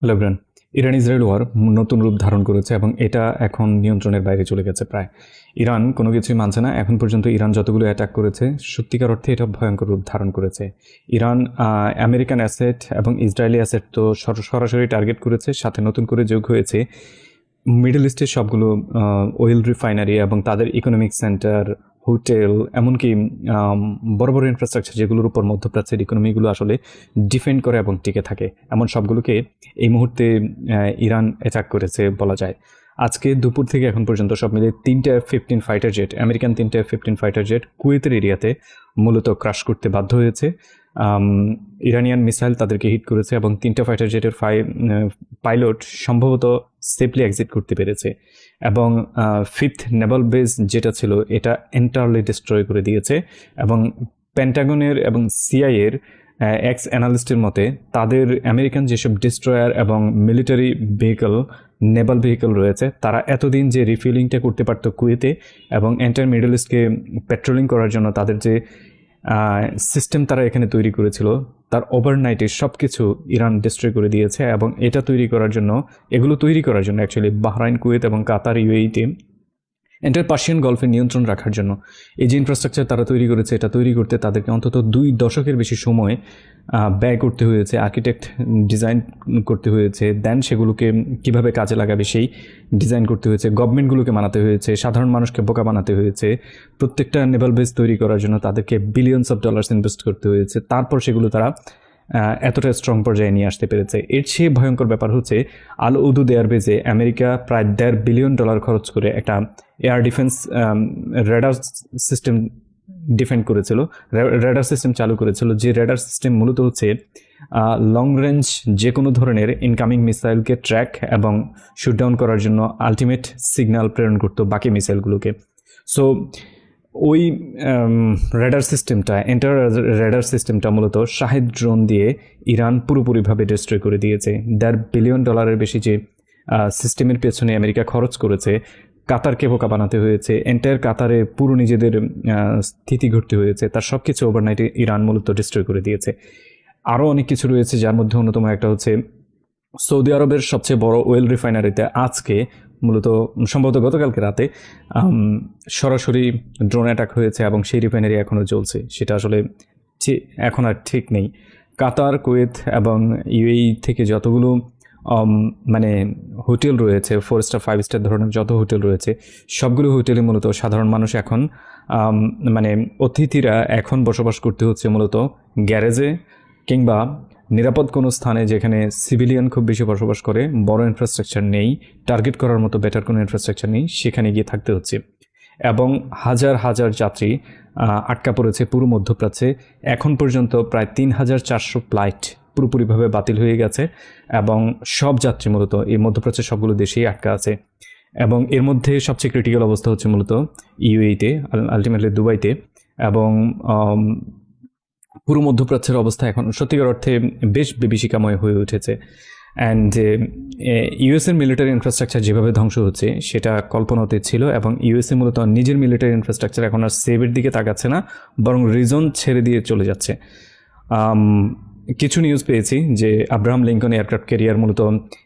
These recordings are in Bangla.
Hello everyone. Iran Israel war নতুন রূপ ধারণ করেছে এবং এটা এখন নিয়ন্ত্রণের বাইরে চলে গেছে প্রায়। ইরান কোনো কিছুই মানছে না। এখন পর্যন্ত ইরান যতগুলো অ্যাটাক করেছে সত্যিকার অর্থে এটা ভয়ঙ্কর রূপ ধারণ করেছে। ইরান আমেরিকান অ্যাসেট এবং ইসরায়েলি অ্যাসেট তো সরাসরি টার্গেট করেছে, সাথে নতুন করে যোগ হয়েছে মিডল ইস্টের সবগুলো অয়েল রিফাইনারি এবং তাদের ইকোনমিক সেন্টার, হোটেল, এমনকি বড় বড় ইনফ্রাস্ট্রাকচার যেগুলোর উপর মধ্যপ্রাচ্যের ইকোনমিগুলো আসলে ডিফেন্ড করে এবং টিকে থাকে, এমন সবগুলোকে এই মুহূর্তে ইরান অ্যাটাক করেছে বলা যায়। আজকে দুপুর থেকে এখন পর্যন্ত সব মিলিয়ে 3টা F-15 ফাইটার জেট, আমেরিকান 3টা F-15 ফাইটার জেট কুয়েতের এরিয়াতে মূলত ক্রাশ করতে বাধ্য হয়েছে। ইরানিয়ান মিসাইল তাদেরকে হিট করেছে এবং 3টা ফাইটার জেটের পাইলট সম্ভবত সেফলি এক্সিট করতে পেরেছে এবং ফিফথ নেভাল বেস যেটা ছিল এটা এন্টারলি ডিস্ট্রয় করে দিয়েছে। এবং পেন্টাগনের এবং সিআইএর এক্স অ্যানালিস্টের মতে তাদের আমেরিকান যেসব ডিস্ট্রয়ার এবং মিলিটারি ভেহিকল, নেভাল ভেহিকল রয়েছে, তারা এতদিন যে রিফিলিংটা করতে পারতো কুয়েতে এবং এন্টার মিডল ইস্টকে পেট্রোলিং করার জন্য তাদের যে সিস্টেম তারা এখানে তৈরি করেছিল, তার ওভারনাইটে সব কিছু ইরান ডিস্ট্রয় করে দিয়েছে। এবং এটা তৈরি করার জন্য, এগুলো তৈরি করার জন্য অ্যাকচুয়ালি বাহরাইন, কুয়েত এবং কাতার, ইউএইতে এন্টার পার্সিয়ান গলফের নিয়ন্ত্রণ রাখার জন্য এই যে ইনফ্রাস্ট্রাকচার তারা তৈরি করেছে, এটা তৈরি করতে তাদেরকে অন্তত 2 দশকের বেশি সময় ব্যয় করতে হয়েছে, আর্কিটেক্ট ডিজাইন করতে হয়েছে, দেন সেগুলোকে কিভাবে কাজে লাগাবে সেই ডিজাইন করতে হয়েছে, গভর্নমেন্টগুলোকে মানাতে হয়েছে, সাধারণ মানুষকে বোকা বানাতে হয়েছে। প্রত্যেকটা নেভাল বেস তৈরি করার জন্য তাদেরকে বিলিয়নস অফ ডলার্স ইনভেস্ট করতে হয়েছে, তারপর সেগুলো তারা এতটা স্ট্রং পর্যায়ে নিয়ে আসতে পেরেছে। এর চেয়ে ভয়ঙ্কর ব্যাপার হচ্ছে আল উদুদ এয়ারবেজে আমেরিকা প্রায় $1.5 বিলিয়ন খরচ করে একটা air defence radar system defend করেছিল, রেডার সিস্টেম চালু করেছিল, যে রেডার সিস্টেম মূলত হচ্ছে লং রেঞ্জ যে কোনো ধরনের ইনকামিং মিসাইলকে ট্র্যাক এবং শুটডাউন করার জন্য আলটিমেট সিগন্যাল প্রেরণ করতো বাকি মিসাইলগুলোকে। সো ওই রেডার সিস্টেমটা, এন্টার রেডার সিস্টেমটা মূলত শাহেদ ড্রোন দিয়ে ইরান পুরোপুরিভাবে ডিস্ট্রয় করে দিয়েছে। $1.5 বিলিয়ন বেশি যে সিস্টেমের পেছনে আমেরিকা খরচ করেছে, কাতারকে বোকা বানাতে হয়েছে, এন্টায়ার কাতারে পুরো নিজেদের স্থিতি ঘটতে হয়েছে, তার সব কিছু ওভারনাইটে ইরান মূলত ডিস্ট্রয় করে দিয়েছে। আরও অনেক কিছু রয়েছে, যার মধ্যে অন্যতম একটা হচ্ছে সৌদি আরবের সবচেয়ে বড় অয়েল রিফাইনারিতে আজকে মূলত সম্ভবত গতকালকে রাতে সরাসরি ড্রোন অ্যাটাক হয়েছে এবং সেই রিফাইনারি এখনও চলছে। সেটা আসলে এখন আর ঠিক নেই। কাতার, কুয়েত এবং ইউএই থেকে যতগুলো মানে হোটেল রয়েছে, 4 স্টার 5 স্টার ধরনের যত হোটেল রয়েছে, সবগুলো হোটেলে মূলত সাধারণ মানুষ এখন মানে অতিথিরা এখন বসবাস করতে হচ্ছে মূলত গ্যারেজে কিংবা নিরাপদ কোনো স্থানে যেখানে সিভিলিয়ান খুব বেশি বসবাস করে, বড় ইনফ্রাস্ট্রাকচার নেই, টার্গেট করার মতো বেটার কোনো ইনফ্রাস্ট্রাকচার নেই, সেখানে গিয়ে থাকতে হচ্ছে। এবং হাজার হাজার যাত্রী আটকা পড়েছে পুরো মধ্যপ্রাচ্যে। এখন পর্যন্ত প্রায় 3,400 ফ্লাইট পুরোপুরিভাবে বাতিল হয়ে গেছে এবং সব যাত্রী মূলত এই মধ্যপ্রাচ্যের সবগুলো দেশেই আটকা আছে। এবং এর মধ্যে সবচেয়ে ক্রিটিক্যাল অবস্থা হচ্ছে মূলত ইউএইতে, আলটিমেটলি দুবাইতে। এবং পুরো মধ্যপ্রাচ্যের অবস্থা এখন সত্যিকার অর্থে বেশ বিভীষিকাময় হয়ে উঠেছে। অ্যান্ড ইউএসের মিলিটারি ইনফ্রাস্ট্রাকচার যেভাবে ধ্বংস হচ্ছে সেটা কল্পনাতে ছিল, এবং ইউএসএ মূলত নিজের মিলিটারি ইনফ্রাস্ট্রাকচার এখন আর সেভের দিকে তাকাচ্ছে না, বরং রিজন ছেড়ে দিয়ে চলে যাচ্ছে। কিছু নিউজ পেয়েছি যে আব্রাহাম লিঙ্কন এয়ারক্রাফট ক্যারিয়ার মূলত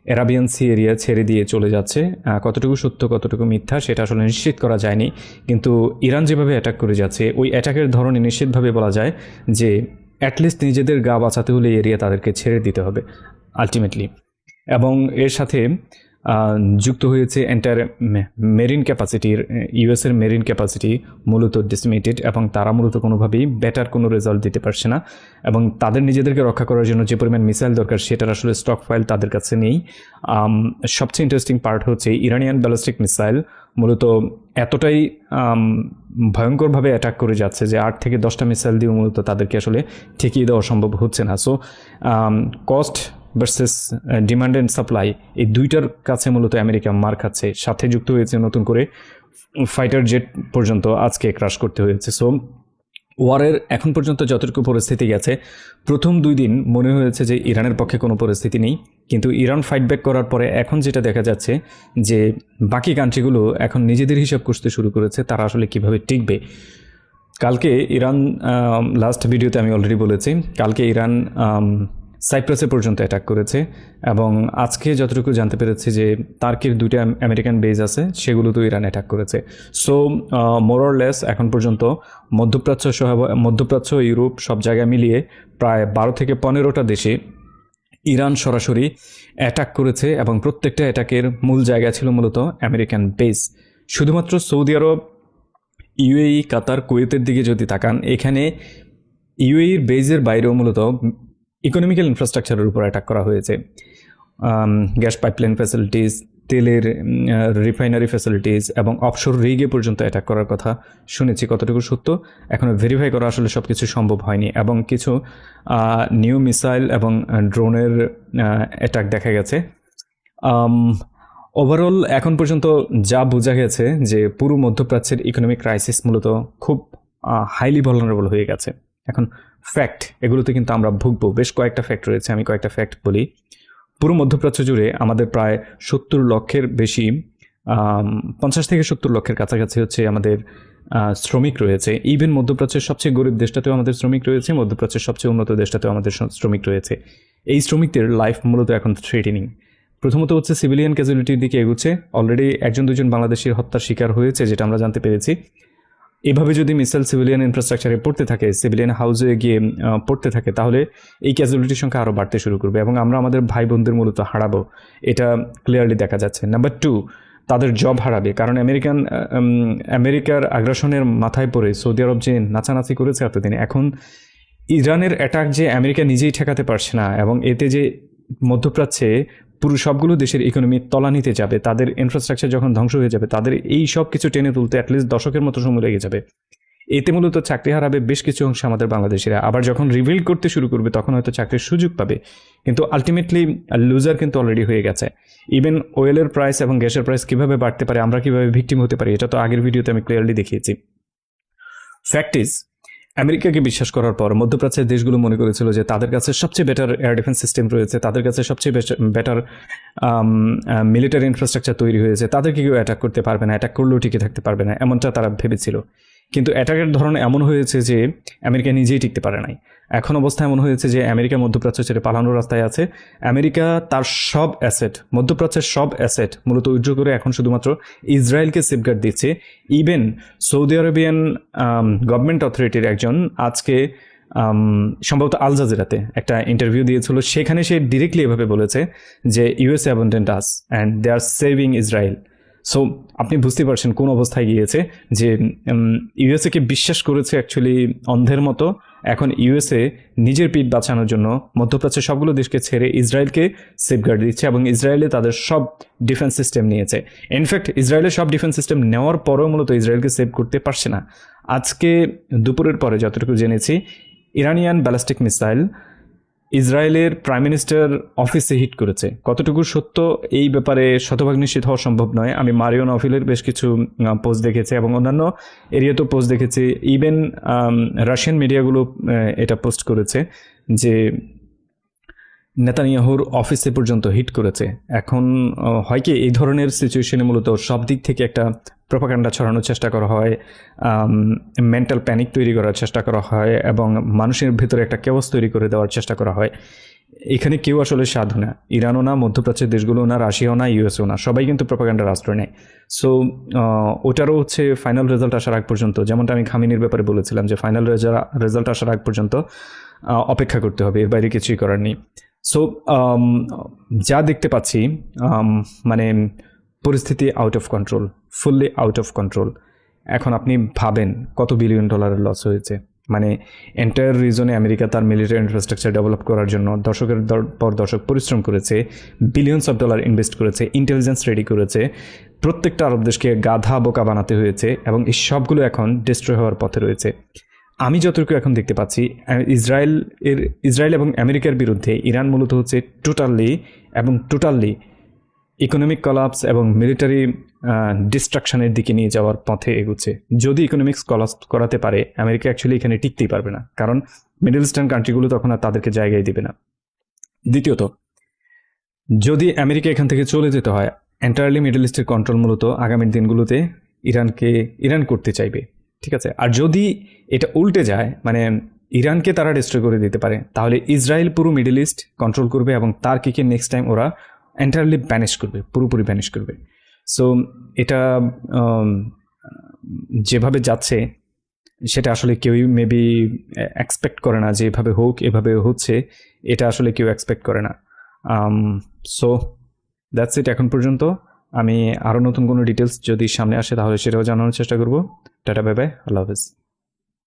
অ্যারাবিয়ান সি এরিয়া ছেড়ে দিয়ে চলে যাচ্ছে। কতটুকু সত্য কতটুকু মিথ্যা সেটা আসলে নিশ্চিত করা যায়নি, কিন্তু ইরান যেভাবে অ্যাটাক করে যাচ্ছে ওই অ্যাটাকের ধরনে নিশ্চিতভাবে বলা যায় যে অ্যাটলিস্ট নিজেদের গা বাঁচাতে হলে এই এরিয়া তাদেরকে ছেড়ে দিতে হবে আলটিমেটলি। এবং এর সাথে যুক্ত হয়েছে এন্টায়ার মেরিন ক্যাপাসিটির, ইউএসের মেরিন ক্যাপাসিটি মূলত ডিসিমেটেড, এবং তারা মূলত কোনোভাবেই বেটার কোনো রেজাল্ট দিতে পারছে না। এবং তাদের নিজেদেরকে রক্ষা করার জন্য যে পরিমাণ মিসাইল দরকার সেটার আসলে স্টক ফাইল তাদের কাছে নেই। সবচেয়ে ইন্টারেস্টিং পার্ট হচ্ছে ইরানিয়ান ব্যালিস্টিক মিসাইল মূলত এতটাই ভয়ঙ্করভাবে অ্যাটাক করে যাচ্ছে যে 8 থেকে 10টা মিসাইল দিয়ে মূলত তাদেরকে আসলে ঠেকিয়ে দেওয়া সম্ভব হচ্ছে না। So cost versus demand and supply, এই দুইটার কাছে মূলত আমেরিকা মার খাচ্ছে। সাথে যুক্ত হয়েছে নতুন করে ফাইটার জেট পর্যন্ত আজকে ক্রাশ করতে হয়েছে। সো ওয়ারের এখন পর্যন্ত যতটুকু পরিস্থিতি গেছে, প্রথম 2 দিন মনে হয়েছে যে ইরানের পক্ষে কোনো পরিস্থিতি নেই, কিন্তু ইরান ফাইট ব্যাক করার পরে এখন যেটা দেখা যাচ্ছে যে বাকি কান্ট্রিগুলো এখন নিজেদের হিসাব করতে শুরু করেছে তারা আসলে কিভাবে টিকবে। কালকে ইরান, লাস্ট ভিডিওতে আমি অলরেডি বলেছি, কালকে ইরান সাইপ্রাসে পর্যন্ত অ্যাটাক করেছে এবং আজকে যতটুকু জানতে পেরেছি যে টার্কির 2টা আমেরিকান বেজ আছে সেগুলোতেও ইরান অ্যাটাক করেছে। সো মোরলেস এখন পর্যন্ত মধ্যপ্রাচ্য ইউরোপ সব জায়গায় মিলিয়ে প্রায় 12 থেকে 15টা দেশে ইরান সরাসরি অ্যাটাক করেছে এবং প্রত্যেকটা অ্যাটাকের মূল জায়গা ছিল মূলত আমেরিকান বেস। শুধুমাত্র সৌদি আরব, ইউএই, কাতার, কুয়েতের দিকে যদি তাকান, এখানে ইউএইর বেজের বাইরেও মূলত ইকোনমিক্যাল ইনফ্রাস্ট্রাকচারের উপর অ্যাটাক করা হয়েছে। গ্যাস পাইপলাইন ফ্যাসিলিটিস, তেলের রিফাইনারি ফ্যাসিলিটিস এবং অফশোর রিগে পর্যন্ত অ্যাটাক করার কথা শুনেছি। কতটুকু সত্য এখনও ভেরিফাই করা আসলে সব কিছু সম্ভব হয়নি এবং কিছু নিউ মিসাইল এবং ড্রোনের অ্যাটাক দেখা গেছে। ওভারঅল এখন পর্যন্ত যা বোঝা গেছে যে পুরো মধ্যপ্রাচ্যের ইকোনমিক ক্রাইসিস মূলত খুব হাইলি ভলনারেবল হয়ে গেছে। এখন ফ্যাক্ট, এগুলোতে কিন্তু আমরা ভুগবো। বেশ কয়েকটা ফ্যাক্ট রয়েছে, আমি কয়েকটা ফ্যাক্ট বলি। পুরো মধ্যপ্রাচ্য জুড়ে আমাদের প্রায় 70 লক্ষের বেশি, 50 থেকে 70 লক্ষের কাছাকাছি হচ্ছে আমাদের শ্রমিক রয়েছে। ইভেন মধ্যপ্রাচ্যের সবচেয়ে গরিব দেশটাতেও আমাদের শ্রমিক রয়েছে, মধ্যপ্রাচ্যের সবচেয়ে উন্নত দেশটাতেও আমাদের শ্রমিক রয়েছে। এই শ্রমিকদের লাইফ মূলত এখন থ্রেটেনিং। প্রথমত হচ্ছে সিভিলিয়ান ক্যাজুয়ালিটির দিকে এগুচ্ছে। অলরেডি 1-2 বাংলাদেশের হত্যার শিকার হয়েছে, যেটা আমরা জানতে পেরেছি। এভাবে যদি মিসাইল সিভিলিয়ান ইনফ্রাস্ট্রাকচারে পড়তে থাকে, সিভিলিয়ান হাউসে গিয়ে পড়তে থাকে, তাহলে এই ক্যাজুয়ালিটির সংখ্যা আরও বাড়তে শুরু করবে এবং আমরা আমাদের ভাই বোনদের মূলত হারাবো, এটা ক্লিয়ারলি দেখা যাচ্ছে। নাম্বার 2, তাদের জব হারাবে, কারণ আমেরিকার আগ্রাসনের মাথায় পড়ে সৌদি আরব যে নাচানাচি করেছে এতদিন, এখন ইরানের অ্যাটাক যে আমেরিকা নিজেই ঠেকাতে পারছে না এবং এতে যে মধ্যপ্রাচ্যে পুরো সবগুলো দেশের ইকোনমি তলানিতে যাবে, তাদের ইনফ্রাস্ট্রাকচার যখন ধ্বংস হয়ে যাবে, তাদের এই সব কিছু টেনে তুলতে অ্যাটলিস্ট দশকের মতো সময় লেগে যাবে। এতে মূলত চাকরি হারাবে বেশ কিছু অংশ আমাদের বাংলাদেশিরা। আবার যখন রিভিল করতে শুরু করবে তখন হয়তো চাকরির সুযোগ পাবে, কিন্তু আলটিমেটলি লুজার কিন্তু অলরেডি হয়ে গেছে। ইভেন ওয়েলের প্রাইস এবং গ্যাসের প্রাইস কীভাবে বাড়তে পারে, আমরা কীভাবে ভিকটিম হতে পারি, এটা তো আগের ভিডিওতে আমি ক্লিয়ারলি দেখিয়েছি। ফ্যাক্ট ইজ, আমেরিকাকে বিশ্বাস করার পর মধ্যপ্রাচ্যের দেশগুলো মনে করেছিল যে তাদের কাছে সবচেয়ে বেটার এয়ার ডিফেন্স সিস্টেম রয়েছে, তাদের কাছে সবচেয়ে বেটার মিলিটারি ইনফ্রাস্ট্রাকচার তৈরি হয়েছে, তাদেরকে কেউ অ্যাটাক করতে পারবে না, অ্যাটাক করলেও টিকে থাকতে পারবে না, এমনটা তারা ভেবেছিল। কিন্তু অ্যাটাকের ধরন এমন হয়েছে যে আমেরিকা নিজেই টিকতে পারে নাই। এখন অবস্থা এমন হয়েছে যে আমেরিকা মধ্যপ্রাচ্য ছেড়ে পালানোর রাস্তায় আছে। আমেরিকা তার সব অ্যাসেট, মধ্যপ্রাচ্যের সব অ্যাসেট মূলত উইথড্র করে এখন শুধুমাত্র ইসরায়েলকে সেফগার্ড দিচ্ছে। ইভেন সৌদি আরবিয়ান গভর্নমেন্ট অথরিটির একজন আজকে সম্ভবত আল জাজিরাতে একটা ইন্টারভিউ দিয়েছিল, সেখানে সে ডিরেক্টলি এভাবে বলেছে যে US abandoned us and they are saving Israel. So আপনি বুঝতে পারছেন কোন অবস্থায় গিয়েছে, যে ইউএসএকে বিশ্বাস করেছে অ্যাকচুয়ালি অন্ধের মতো। এখন ইউএসএ নিজের পিঠ বাঁচানোর জন্য মধ্যপ্রাচ্যের সবগুলো দেশকে ছেড়ে ইসরায়েলকে সেফগার্ড দিচ্ছে এবং ইসরায়েলে তাদের সব ডিফেন্স সিস্টেম নিয়েছে। ইনফ্যাক্ট ইসরায়েলের সব ডিফেন্স সিস্টেম নেওয়ার পরেও মূলত ইসরায়েলকে সেভ করতে পারছে না। আজকে দুপুরের পরে যতটুকু জেনেছি, ইরানিয়ান ব্যালিস্টিক মিসাইল ইসরায়েলের প্রাইম মিনিস্টার অফিসে হিট করেছে। কতটুকু সত্য এই ব্যাপারে শতভাগ নিশ্চিত হওয়া সম্ভব নয়। আমি মারিও নওফিলের বেশ কিছু পোস্ট দেখেছি এবং অন্যান্য এরিয়াতেও পোস্ট দেখেছি। ইভেন রাশিয়ান মিডিয়াগুলো এটা পোস্ট করেছে যে নেতানিয়াহুর অফিসে পর্যন্ত হিট করেছে। এখন হয় কি, এই ধরনের সিচুয়েশনে মূলত সব দিক থেকে একটা প্রোপাগান্ডা ছড়ানোর চেষ্টা করা হয়, মেন্টাল প্যানিক তৈরি করার চেষ্টা করা হয় এবং মানুষের ভেতরে একটা কেওয়াস তৈরি করে দেওয়ার চেষ্টা করা হয়। এখানে কেউ আসলে সাধু না, ইরানও না, মধ্যপ্রাচ্যের দেশগুলোও না, রাশিয়াও না, ইউএসও না, সবাই কিন্তু প্রোপাগান্ডার আশ্রয় নেয়। সো ওটারও হচ্ছে ফাইনাল রেজাল্ট আসার আগ পর্যন্ত, যেমনটা আমি খামিনির ব্যাপারে বলেছিলাম যে ফাইনাল রেজাল্ট আসার আগ পর্যন্ত অপেক্ষা করতে হবে, এর বাইরে কিছুই করার নেই। সো যা দেখতে পাচ্ছি, মানে পরিস্থিতি out of control, fully out of control. এখন আপনি ভাবেন কত $1 বিলিয়ন লস হয়েছে। মানে এন্টায়ার রিজনে আমেরিকা তার মিলিটারি ইনফ্রাস্ট্রাকচার ডেভেলপ করার জন্য দশকের পর দশক পরিশ্রম করেছে, $বিলিয়নস ইনভেস্ট করেছে, ইন্টেলিজেন্স রেডি করেছে, প্রত্যেকটা আরব দেশকে গাধা বোকা বানাতে হয়েছে এবং এই সবগুলো এখন ডিস্ট্রয় হওয়ার পথে রয়েছে। আমি যতটুকু এখন দেখতে পাচ্ছি, ইসরায়েল এবং আমেরিকার বিরুদ্ধে ইরান মূলত হচ্ছে টোটালি ইকোনমিক কলাপস এবং মিলিটারি ডিস্ট্রাকশনের দিকে নিয়ে যাওয়ার পথে এগুচ্ছে। যদি ইকোনমিক্স কলাপস করাতে পারে, আমেরিকা অ্যাকচুয়ালি এখানে টিকতেই পারবে না, কারণ মিডল ইস্টার্ন কান্ট্রিগুলো তখন আর তাদেরকে জায়গায় দিবে না। দ্বিতীয়ত, যদি আমেরিকা এখান থেকে চলে যেতে হয়, এন্টায়ারলি মিডল ইস্টের কন্ট্রোল মূলত আগামীর দিনগুলোতে ইরান করতে চাইবে, ঠিক আছে। আর যদি এটা উল্টে যায়, মানে ইরানকে তারা ডিস্ট্রয় করে দিতে পারে, তাহলে ইসরায়েল পুরো মিডল ইস্ট কন্ট্রোল করবে এবং তার্কিকে নেক্সট টাইম ওরা এন্টায়ারলি ব্যানিশ করবে, পুরোপুরি ব্যানিশ করবে। সো এটা যেভাবে যাচ্ছে সেটা আসলে কেউই মেবি এক্সপেক্ট করে না যে এভাবে হোক, এভাবে হচ্ছে, এটা আসলে কেউ এক্সপেক্ট করে না। সো দ্যাটস ইট এখন পর্যন্ত। আমি আরও নতুন কোনো ডিটেলস যদি সামনে আসে তাহলে সেটাও জানানোর চেষ্টা করব। টাটা, বাই বাই, আল্লাহ হাফেজ।